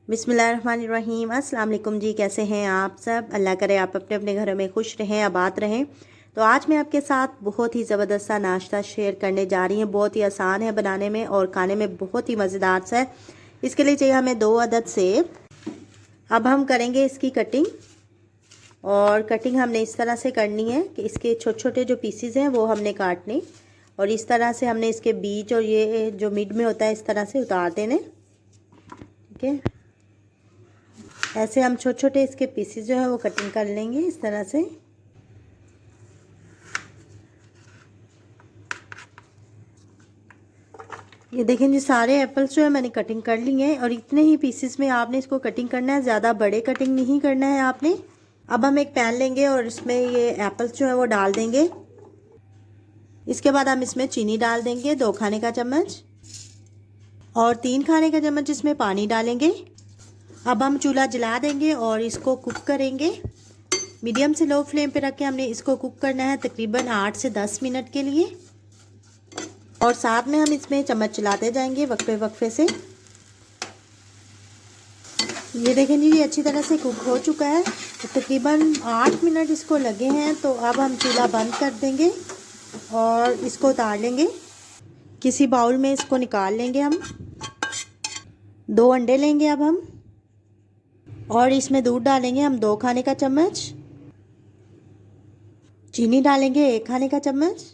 बिस्मिल्लाहिर्रहमानिर्रहीम। अस्सलाम वालेकुम जी, कैसे हैं आप सब। अल्लाह करे आप अपने अपने घरों में खुश रहें, आबाद रहें। तो आज मैं आपके साथ बहुत ही ज़बरदस्त सा नाश्ता शेयर करने जा रही हूँ। बहुत ही आसान है बनाने में और खाने में बहुत ही मज़ेदार सा है। इसके लिए चाहिए हमें 2 अदद सेब। अब हम करेंगे इसकी कटिंग, और कटिंग हमने इस तरह से करनी है कि इसके छोटे छोटे जो पीसीज हैं वो हमने काटने, और इस तरह से हमने इसके बीज और ये जो मिड में होता है इस तरह से उतार देने। ठीक है, ऐसे हम छोटे छोटे इसके पीसेस जो है वो कटिंग कर लेंगे इस तरह से। ये देखें जी, सारे एप्पल्स जो है मैंने कटिंग कर लिए हैं, और इतने ही पीसेस में आपने इसको कटिंग करना है, ज़्यादा बड़े कटिंग नहीं करना है आपने। अब हम एक पैन लेंगे और इसमें ये एप्पल्स जो है वो डाल देंगे। इसके बाद हम इसमें चीनी डाल देंगे 2 खाने का चम्मच, और 3 खाने का चम्मच इसमें पानी डालेंगे। अब हम चूल्हा जला देंगे और इसको कुक करेंगे। मीडियम से लो फ्लेम पे रख के हमने इसको कुक करना है तकरीबन 8 से 10 मिनट के लिए, और साथ में हम इसमें चम्मच चलाते जाएंगे वक्फे वक्फे से। ये देखें जी, ये अच्छी तरह से कुक हो चुका है। तो तकरीबन 8 मिनट इसको लगे हैं। तो अब हम चूल्हा बंद कर देंगे और इसको उतार लेंगे। किसी बाउल में इसको निकाल लेंगे हम। 2 अंडे लेंगे अब हम, और इसमें दूध डालेंगे हम 2 खाने का चम्मच। चीनी डालेंगे 1 खाने का चम्मच,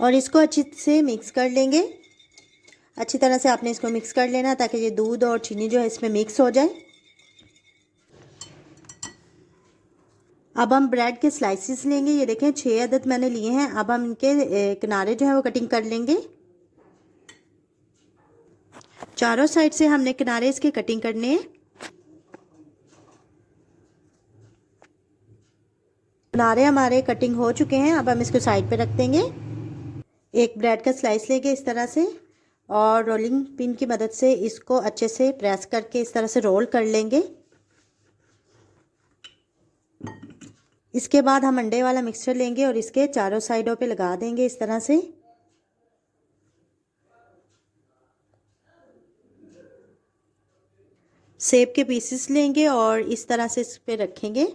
और इसको अच्छी से मिक्स कर लेंगे। अच्छी तरह से आपने इसको मिक्स कर लेना ताकि ये दूध और चीनी जो है इसमें मिक्स हो जाए। अब हम ब्रेड के स्लाइसिस लेंगे। ये देखें 6 अदद मैंने लिए हैं। अब हम इनके किनारे जो है वो कटिंग कर लेंगे। चारों साइड से हमने किनारे इसके कटिंग करने हैं। किनारे हमारे कटिंग हो चुके हैं। अब हम इसको साइड पे रख देंगे। एक ब्रेड का स्लाइस लेंगे इस तरह से, और रोलिंग पिन की मदद से इसको अच्छे से प्रेस करके इस तरह से रोल कर लेंगे। इसके बाद हम अंडे वाला मिक्सचर लेंगे और इसके चारों साइडों पे लगा देंगे इस तरह से। सेब के पीसेस लेंगे और इस तरह से इस पे रखेंगे।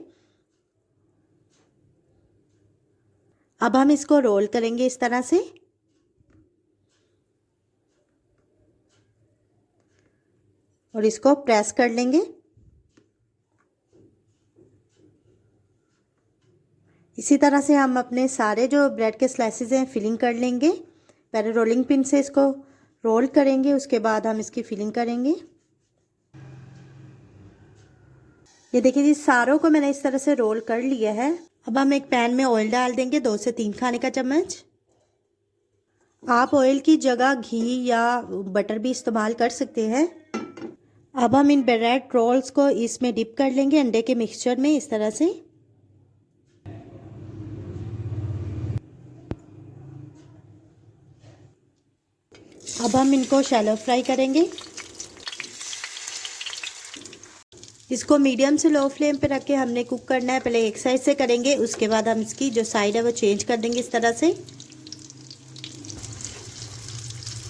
अब हम इसको रोल करेंगे इस तरह से, और इसको प्रेस कर लेंगे। इसी तरह से हम अपने सारे जो ब्रेड के स्लाइसेस हैं फिलिंग कर लेंगे। पहले रोलिंग पिन से इसको रोल करेंगे, उसके बाद हम इसकी फिलिंग करेंगे। ये देखिए जी, सारों को मैंने इस तरह से रोल कर लिया है। अब हम एक पैन में ऑयल डाल देंगे 2 से 3 खाने का चम्मच। आप ऑयल की जगह घी या बटर भी इस्तेमाल कर सकते हैं। अब हम इन ब्रेड रोल्स को इसमें डिप कर लेंगे अंडे के मिक्सचर में इस तरह से। अब हम इनको शैलो फ्राई करेंगे। इसको मीडियम से लो फ्लेम पे रख के हमने कुक करना है। पहले एक साइड से करेंगे, उसके बाद हम इसकी जो साइड है वो चेंज कर देंगे इस तरह से,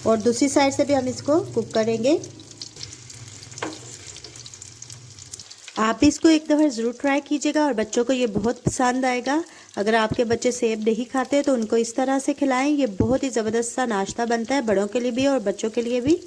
और दूसरी साइड से भी हम इसको कुक करेंगे। आप इसको एक दफ़ा ज़रूर ट्राई कीजिएगा और बच्चों को ये बहुत पसंद आएगा। अगर आपके बच्चे सेब नहीं खाते तो उनको इस तरह से खिलाएं। ये बहुत ही ज़बरदस्त सा नाश्ता बनता है, बड़ों के लिए भी और बच्चों के लिए भी।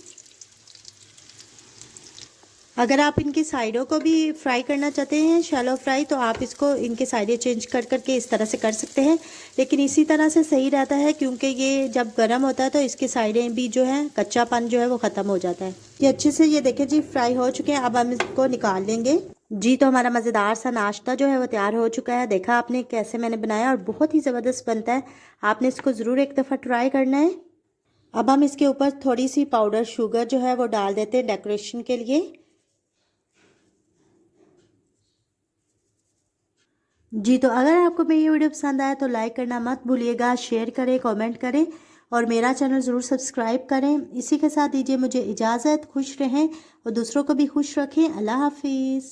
अगर आप इनकी साइडों को भी फ्राई करना चाहते हैं, शैलो फ्राई, तो आप इसको इनके साइडें चेंज कर करके इस तरह से कर सकते हैं। लेकिन इसी तरह से सही रहता है, क्योंकि ये जब गर्म होता है तो इसकी साइडें भी जो है कच्चापन जो है वो ख़त्म हो जाता है। ये अच्छे से ये देखें जी फ्राई हो चुके हैं। अब हम इसको निकाल लेंगे जी। तो हमारा मज़ेदार सा नाश्ता जो है वो तैयार हो चुका है। देखा आपने कैसे मैंने बनाया, और बहुत ही ज़बरदस्त बनता है। आपने इसको ज़रूर एक दफ़ा ट्राई करना है। अब हम इसके ऊपर थोड़ी सी पाउडर शुगर जो है वो डाल देते हैं डेकोरेशन के लिए। जी, तो अगर आपको मेरी ये वीडियो पसंद आए तो लाइक करना मत भूलिएगा, शेयर करें, कमेंट करें, और मेरा चैनल ज़रूर सब्सक्राइब करें। इसी के साथ दीजिए मुझे इजाज़त। खुश रहें और दूसरों को भी खुश रखें। अल्लाह हाफिज़।